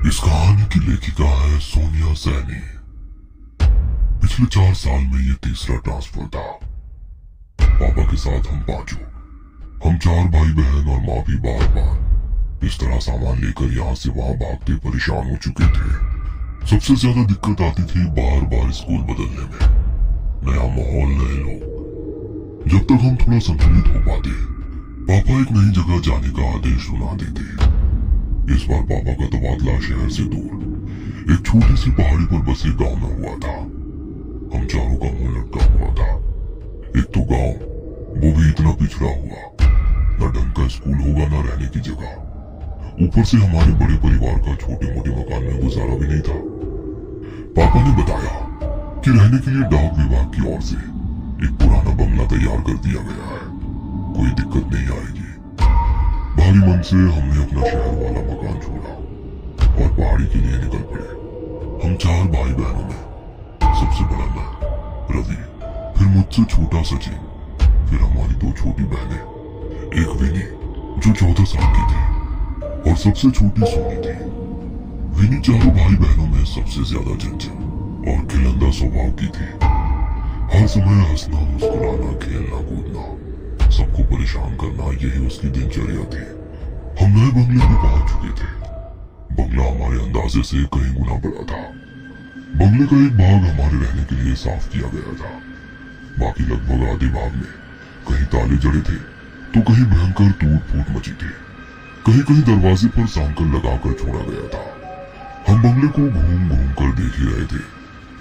इस कहानी की लेखिका है सोनिया सैनी। पिछले 4 साल में ये तीसरा ट्रांसफर था। पापा के साथ हम पांचों, हम 4 भाई बहन और माँ भी बार बार इस तरह सामान लेकर यहाँ से वहाँ भागते परेशान हो चुके थे। सबसे ज्यादा दिक्कत आती थी बार बार स्कूल बदलने में, नया माहौल, नए लोग। जब तक हम थोड़ा संतुलित हो पाते, पापा एक नई जगह जाने का आदेश सुना देते। इस बार पापा का तबादला शहर से दूर एक छोटी सी पहाड़ी पर बसे गांव में हुआ था। हम चारों का मुंह लटका हुआ था। एक तो गांव, वो भी इतना पिछड़ा हुआ, न ढंग का स्कूल होगा न रहने की जगह। ऊपर से हमारे बड़े परिवार का छोटे मोटे मकान में गुजारा भी नहीं था। पापा ने बताया कि रहने के लिए डाक विभाग की ओर से एक पुराना बंगला तैयार कर दिया गया है, कोई दिक्कत नहीं आएगी। भारी मन से हमने अपना शहर वाला मकान छोड़ा और पहाड़ी के लिए निकल पड़े। हम 4 भाई बहनों में सबसे बड़ा मैं, रवि, फिर मुझसे छोटा सचिन, फिर हमारी 2 छोटी बहनें, एक विनी जो 14 साल की थी और सबसे छोटी सोनी थी। विनी चारों भाई बहनों में सबसे ज्यादा चंचल और खिलंदा स्वभाव की थी। हर समय हंसना, मुस्कुराना, खेलना, कूदना, सबको परेशान करना, यही उसकी दिनचर्या थी। हम नए बंगले में पहुंच चुके थे। बंगला हमारे अंदाजे से कहीं गुना बड़ा था। बंगले का एक भाग हमारे रहने के लिए साफ किया गया था। बाकी लगभग आधे भाग में कहीं ताले जड़े थे तो कहीं भयंकर टूट फूट मची थी। कहीं कहीं दरवाजे पर सांकल लगाकर छोड़ा गया था। हम बंगले को घूम घूम कर देख ही रहे थे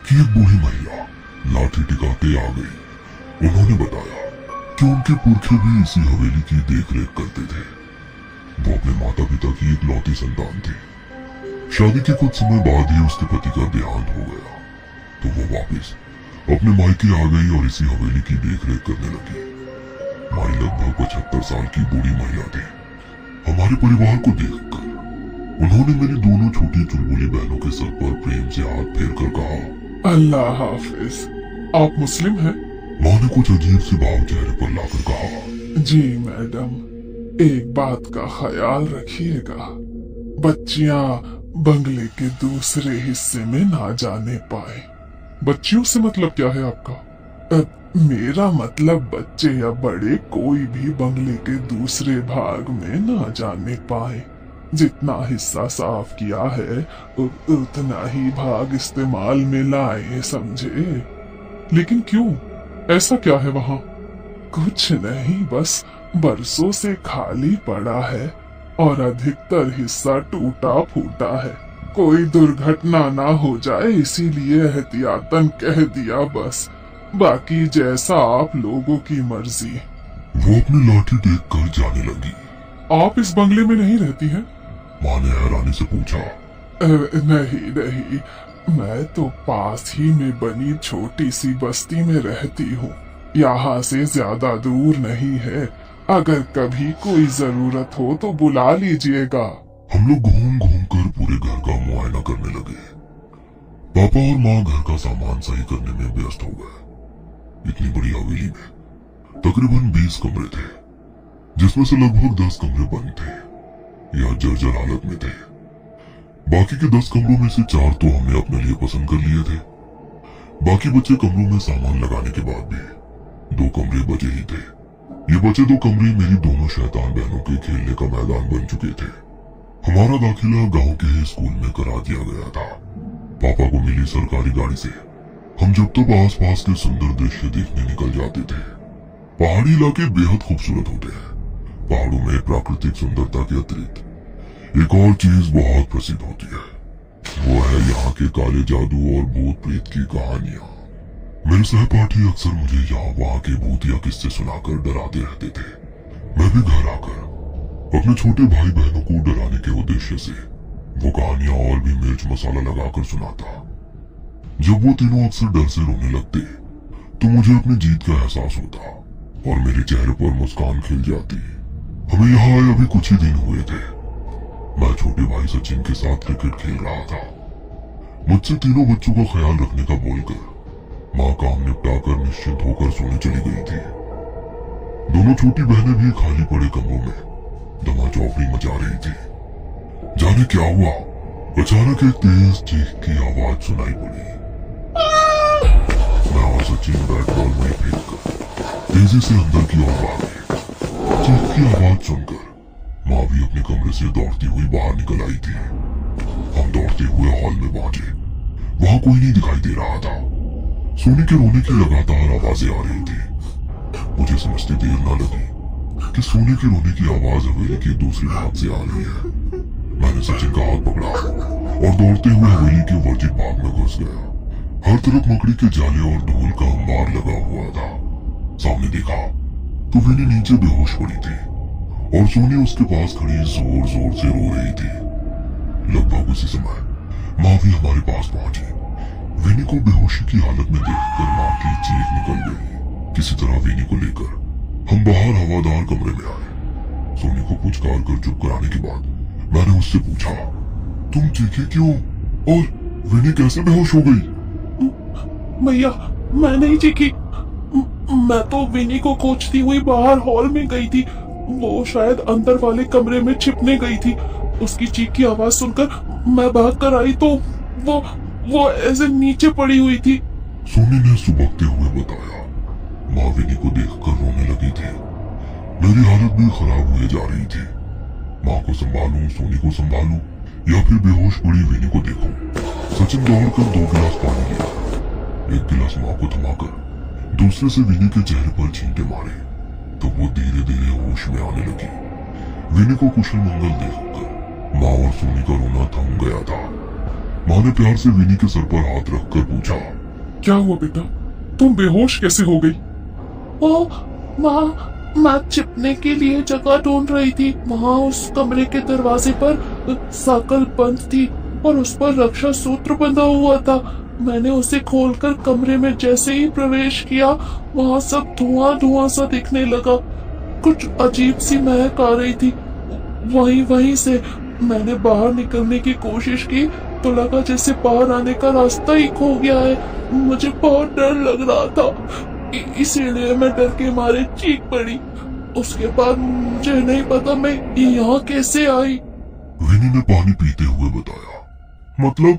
कि एक बूढ़ी महिला लाठी टिकाते आ गई। उन्होंने बताया कि उनके पुरखे भी इसी हवेली की देखरेख करते थे। वो अपने माता पिता की इकलौती संतान थी। शादी के कुछ समय बाद ही उसके पति का देहांत हो गया तो वो वापस अपने मायके आ गई और इसी हवेली की देखरेख करने लगी। हमारी लगभग 75 साल की बूढ़ी महिला थी। हमारे परिवार को देखकर उन्होंने मेरी दोनों छोटी चुलबुली बहनों के सर पर प्रेम से हाथ फेर कर कहा, अल्लाह हाफिज। आप मुस्लिम हैं? माँ ने कुछ अजीब से भाव चेहरे पर लाकर कहा, जी मैडम, एक बात का ख्याल रखिएगा, बच्चियां बंगले के दूसरे हिस्से में ना जाने पाए। बच्चियों से मतलब क्या है आपका? मेरा मतलब बच्चे या बड़े कोई भी बंगले के दूसरे भाग में ना जाने पाए। जितना हिस्सा साफ किया है उतना ही भाग इस्तेमाल में लाए, समझे? लेकिन क्यों? ऐसा क्या है वहाँ? कुछ नहीं, बस बरसों से खाली पड़ा है और अधिकतर हिस्सा टूटा फूटा है। कोई दुर्घटना ना हो जाए इसीलिए एहतियातन कह दिया बस। बाकी जैसा आप लोगों की मर्जी। वो अपनी लाठी टेक कर जाने लगी। आप इस बंगले में नहीं रहती हैं? माँ ने हैरानी से पूछा। नहीं, मैं तो पास ही में बनी छोटी सी बस्ती में रहती हूँ। यहाँ से ज्यादा दूर नहीं है। अगर कभी कोई जरूरत हो तो बुला लीजिएगा। हम लोग घूम घूम कर पूरे घर का मुआयना करने लगे। पापा और माँ घर का सामान सही करने में व्यस्त हो गए। इतनी बड़ी हवेली में तकरीबन 20 कमरे थे, जिसमें से लगभग 10 कमरे बंद थे या जर्जर हालत में थे। बाकी के 10 कमरों में से 4 तो हमने अपने लिए पसंद कर लिए थे। बाकी बचे कमरों में सामान लगाने के बाद भी 2 कमरे बचे ही थे। ये बचे 2 कमरे मेरी दोनों शैतान बहनों के खेलने का मैदान बन चुके थे। हमारा दाखिला गांव के ही स्कूल में करा दिया गया था। पापा को मिली सरकारी गाड़ी से हम जब तक आसपास के सुंदर दृश्य देखने निकल जाते थे। पहाड़ी इलाके बेहद खूबसूरत होते हैं। पहाड़ों में प्राकृतिक सुंदरता के अतिरिक्त एक और चीज बहुत प्रसिद्ध होती है, वो है यहाँ के काले जादू और भूत प्रेत की कहानियाँ। मेरे सहपाठी अक्सर मुझे यहाँ वहाँ के भूतिया किस्से सुनाकर डराते रहते थे। मैं भी घर आकर अपने छोटे भाई बहनों को डराने के उद्देश्य से वो कहानियाँ और भी मिर्च मसाला लगाकर सुनाता। जब वो तीनों अक्सर डर से रोने लगते तो मुझे अपनी जीत का एहसास होता और मेरे चेहरे पर मुस्कान खिल जाती। हमें यहाँ आए अभी कुछ ही दिन हुए थे। मैं छोटे भाई सचिन के साथ क्रिकेट खेल रहा था। मुझसे तीनों बच्चों का ख्याल रखने का बोलकर माँ काम निपटाकर निश्चिंत होकर सोने चली गई थी। दोनों छोटी बहनें भी खाली पड़े कमरों में दमा चौकड़ी मचा रही थी। जाने क्या हुआ, अचानक एक तेज चीख की आवाज सुनाई पड़ी। मैं और सचिन बैट बॉल में फेंक कर तेजी से अंदर की ओर भागे। चीख की आवाज सुनकर माँ भी अपने कमरे से दौड़ती हुई बाहर निकल आई थी। हम दौड़ते हुए हॉल में पहुंचे। वहां कोई नहीं दिखाई दे रहा था। सोनी के रोने की लगातार आवाजें आ रही थी। मुझे समझते देर न लगी कि सोनी के रोने की आवाज हवेली के दूसरे भाग से आ रही है। मैंने सचिन का हाथ पकड़ा और दौड़ते हुए हवेली के वर्जित भाग में घुस गया। हर तरफ मकड़ी के जाले और धूल का अंबार लगा हुआ था। सामने देखा तो विनी नीचे बेहोश पड़ी थी और सोनी उसके पास खड़ी जोर जोर से रो रही थी। लगभग उसी समय माँ भी हमारे पास पहुंची। विनी को बेहोशी की हालत में देखकर माँ की चीख निकल गई। किसी तरह विनी को लेकर हम बाहर हवादार कमरे में आए। सोनी को पुचकार कर चुप कराने के बाद मैंने उससे पूछा, तुम चीखे क्यों और विनी कैसे बेहोश हो गई? भैया मैं नहीं चीखी, मैं तो विनी को खोजती हुई बाहर हॉल में गई थी। वो शायद अंदर वाले कमरे में छिपने गई थी। उसकी चीख की आवाज सुनकर मैं भाग कर आई तो वो ऐसे नीचे पड़ी हुई थी। सोनी ने सुबकते हुए बताया। माँ विनी को देखकर रोने लगी थी। मेरी हालत भी खराब हुए जा रही थी। माँ को संभालूं, सोनी को संभालूं या फिर बेहोश पड़ी विनी को देखूं। सचिन दौड़कर 2 गिलास पानी लिया। एक गिलास माँ को थमाकर दूसरे से विनी के चेहरे पर छींटे मारे तो वो धीरे धीरे होश में आने लगी। विनी को कुशल मंगल देखकर माँ और सोनी का रोना थम गया था। माँ ने प्यार से विनी के सर पर हाथ रखकर पूछा, क्या हुआ बेटा, तुम बेहोश कैसे हो गई? ओ माँ, मैं छिपने के लिए जगह ढूंढ रही थी। वहाँ उस कमरे के दरवाजे पर साकल बंद थी और उस पर रक्षा सूत्र बंधा हुआ था। मैंने उसे खोलकर कमरे में जैसे ही प्रवेश किया, वहाँ सब धुआं धुआं सा दिखने लगा। कुछ अजीब सी महक आ रही थी। वहीं से मैंने बाहर निकलने की कोशिश की तो लगा जैसे बाहर आने का रास्ता ही खो गया है। मुझे बहुत डर लग रहा था, इसीलिए मैं डर के मारे चीख पड़ी। उसके बाद मुझे नहीं पता मैं यहाँ कैसे आई। विनी ने पानी पीते हुए बताया, मतलब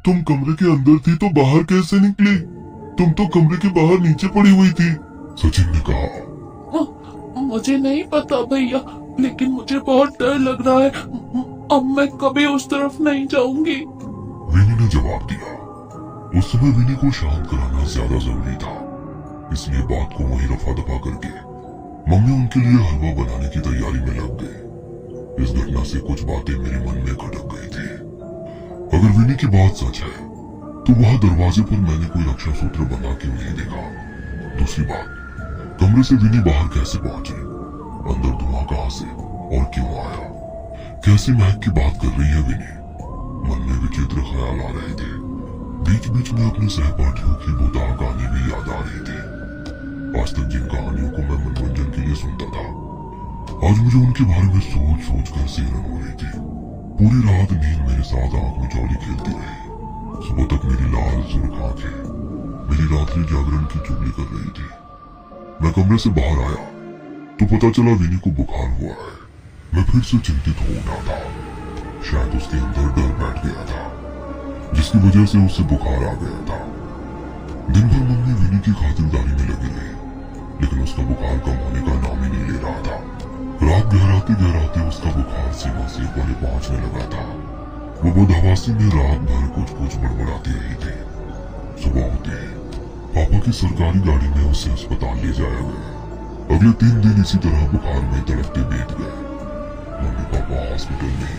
तुम कमरे के अंदर थी तो बाहर कैसे निकली? तुम तो कमरे के बाहर नीचे पड़ी हुई थी। सचिन ने कहा, मुझे नहीं पता भैया, लेकिन मुझे बहुत डर लग रहा है। अब मैं कभी उस तरफ नहीं जाऊंगी। विनी ने जवाब दिया। उस समय विनी को शांत कराना ज्यादा जरूरी था, इसलिए बात को वहीं रफा दफा करके मम्मी उनके लिए हलवा बनाने की तैयारी में लग गई। इस घटना से कुछ बातें मेरे मन में खटक गई थी। अगर विनी की बात सच है तो वहां दरवाजे पर मैंने कोई रक्षा सूत्र बना क्यों नहीं देखा? दूसरी बात, कमरे से विनी बाहर कैसे पहुंची? अंदर धुआं कहां से और क्यों आया? कैसी महक की बात कर रही है विनी? मन में विचित्र ख्याल आ रहे थे। बीच बीच में अपने सहपाठियों की भूताह कहानी भी याद आ रही थी। आज तक जिन कहानियों को मैं मनोरंजन के लिए सुनता था, आज मुझे उनके बारे में सोच सोच कर सिहरन हो रही थी। पूरी रात नींद मेरे साथ आंख में चौड़ी खेलती रही। सुबह तक मेरी लाल सुर्ख आंखें मेरी रात्रि जागरण की चुगली कर रही थी। मैं कमरे से बाहर आया तो पता चला विनी को बुखार हुआ है। मैं फिर से चिंतित हो उठा था। शायद उसके अंदर डर बैठ गया था, जिसकी वजह से उससे बुखार आ गया था। दिन भर मम्मी विनी की खातिरदारी में लगी रही, लेकिन उसका बुखार कम होने का नाम ही नहीं ले रहा था। रात गहराते गहराते उसका बुखार सीमा से परे पहुंचने लगा था। वो बदहवासी में रात भर कुछ बड़बड़ाती रही थी। सुबह होते ही पापा की सरकारी गाड़ी में उसे अस्पताल ले जाया गया। अगले 3 दिन इसी तरह बुखार में तड़पते बीत गए। मम्मी पापा हॉस्पिटल में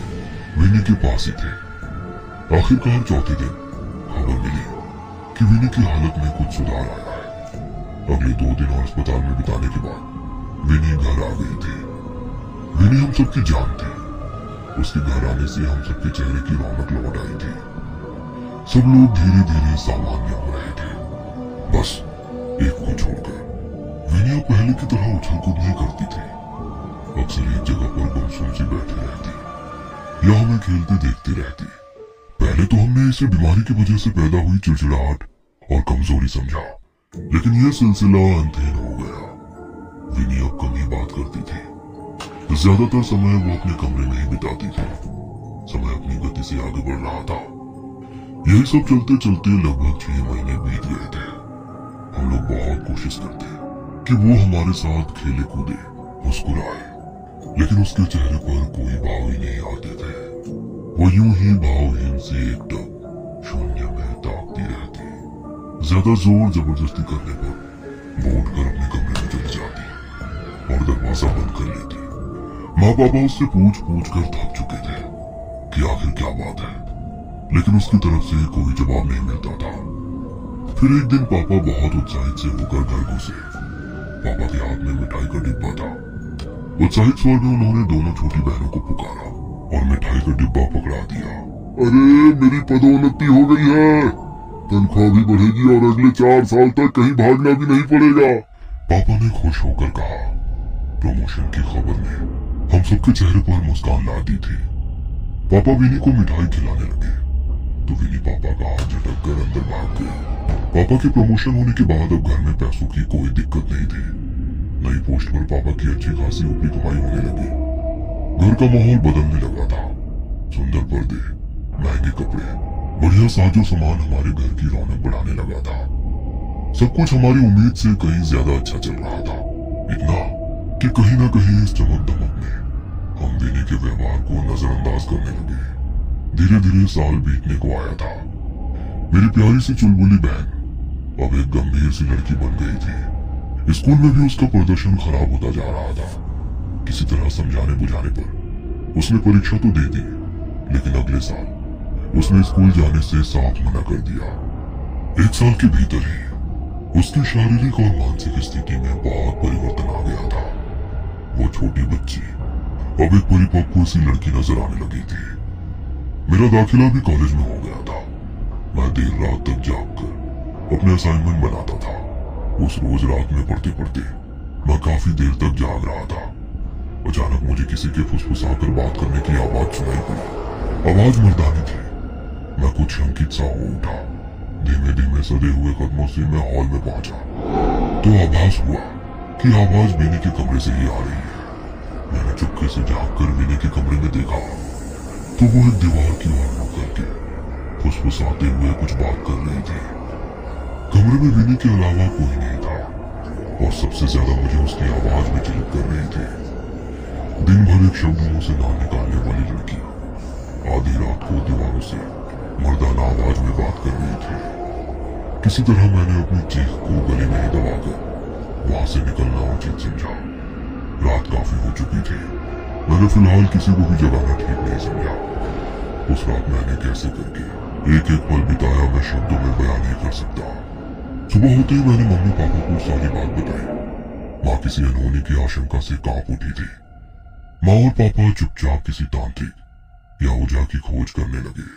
विनी के पास ही थे। आखिरकार चौथे दिन खबर मिली कि विनी की हालत में कुछ सुधार आया है। अगले 2 दिन और अस्पताल में बिताने के बाद विनी घर आ गई थी। विनी हम सबकी जान थी। उसके घर आने से हम सबके चेहरे की रौनक लौट आई थी। सब लोग धीरे धीरे सामान्य हो रहे थे, बस एक को छोड़कर। विनी अब पहले की तरह उछल कूद नहीं करती थी। अक्सर एक जगह पर गुमसुम सी बैठी रहती या हमें खेलते देखती रहती। पहले तो हमने इसे बीमारी की वजह से पैदा हुई चिड़चिड़ाहट और कमजोरी समझा, लेकिन यह सिलसिला अंतहीन हो गया। विनी अब कम ही बात करती थी। ज्यादातर समय वो अपने कमरे में ही बिताती थी। समय अपनी गति से आगे बढ़ रहा था। यही सब चलते चलते लगभग 6 महीने बीत गए थे। हम लोग बहुत कोशिश करते कि वो हमारे साथ खेले कूदे, मुस्कुराए, लेकिन उसके चेहरे पर कोई भाव ही नहीं आते थे। वो यूं ही भावहीन से एकटक शून्य में ताकती रहती। ज्यादा जोर जबरदस्ती करने पर वो उठकर अपने कमरे में चली जाती और दरवाजा बंद कर लेती। माँ पापा उससे पूछ पूछ कर थक चुके थे कि आखिर क्या बात है, लेकिन उसकी तरफ से कोई जवाब नहीं मिलता था। फिर एक दिन पापा बहुत उत्साहित से होकर घर घुसे। पापा के हाथ में मिठाई का डिब्बा था। उत्साहित स्वर में उन्होंने दोनों छोटी बहनों को पुकारा और मिठाई का डिब्बा पकड़ा दिया। अरे मेरी पदोन्नति हो गई है, तनख्वाह भी बढ़ेगी और अगले 4 साल तक कहीं भागना भी नहीं पड़ेगा। पापा ने खुश होकर कहा। प्रमोशन की खबर ने हम सबके चेहरे पर मुस्कान ला दी थी। पापा विनी को मिठाई खिलाने लगे तो विनी पापा का हाथ झटक कर अंदर भाग गई। पापा के प्रमोशन होने के बाद अब घर में पैसों की कोई दिक्कत नहीं थी। नई पोस्ट पर पापा की अच्छी खासी ऊपरी कमाई होने लगी। घर का माहौल बदलने लगा था। सुंदर पर्दे, महंगे कपड़े, बढ़िया साजो सामान हमारे घर की रौनक बढ़ाने लगा था। सब कुछ हमारी उम्मीद से कहीं ज्यादा अच्छा चल रहा था। इतना कि कहीं ना कहीं इस चमक दमक में हम विनी के व्यवहार को नजरअंदाज करने लगे। धीरे धीरे साल बीतने को आया था। मेरी प्यारी सी चुलबुली बहन अब एक गंभीर सी लड़की बन गई थी। स्कूल में भी उसका प्रदर्शन खराब होता जा रहा था। किसी तरह समझाने बुझाने पर उसने परीक्षा तो दे दी, लेकिन अगले साल उसने स्कूल जाने से साफ मना कर दिया। 1 साल के भीतर ही उसकी शारीरिक और मानसिक स्थिति में बहुत परिवर्तन आ गया था। वो छोटी बच्ची अब एक परिपक्व सी लड़की नजर आने लगी थी। मेरा दाखिला भी कॉलेज में हो गया था। मैं देर रात तक जागकर अपने असाइनमेंट बनाता था। उस रोज रात में पढ़ते पढ़ते मैं काफी देर तक जाग रहा था। अचानक मुझे किसी के फुसफुसाकर बात करने की आवाज सुनाई पड़ी। आवाज मर्दानी थी। मैं कुछ शंकित सा हो उठा। धीमे धीमे सदे हुए कदमों से मैं हॉल में पहुंचा तो आभास हुआ कि आवाज विनी के कमरे से ही आ रही है। मैंने चुपके से जागकर विनी के कमरे में देखा तो वो एक दीवार की ओर मुड़ करके फुसफुसाते हुए कुछ बात कर रही थी। कमरे में विनी के अलावा कोई नहीं था और सबसे ज्यादा मुझे उसकी आवाज में चिल्लक कर रही थी। दिन भर एक शब्द मुंह से ना निकालने वाली लड़की आधी रात को दीवारों से मर्दाना आवाज में बात कर रही थी। किसी तरह मैंने अपनी चीख को गले में ही दबाकर वहां से निकलना उचित समझा। रात काफी हो चुकी थी। मैंने फिलहाल किसी को भी जगाना ठीक नहीं समझा। उस रात मैंने कैसे करके एक एक पल बिताया मैं शब्दों में बयान नहीं कर सकता। सुबह होते ही मैंने मम्मी पापा को सारी बात बताई। माँ किसी अनहोनी की आशंका से कांप उठी थी। माँ और पापा चुपचाप किसी तांत्रिक या ऊर्जा की खोज करने लगे।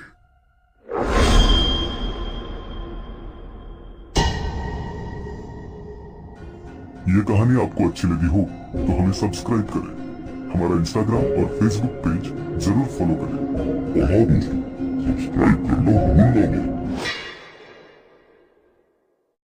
ये कहानी आपको अच्छी लगी हो तो हमें सब्सक्राइब करें, हमारा इंस्टाग्राम और फेसबुक पेज जरूर फॉलो करें और हाँ दोस्तों, सब्सक्राइब करना भूलना नहीं।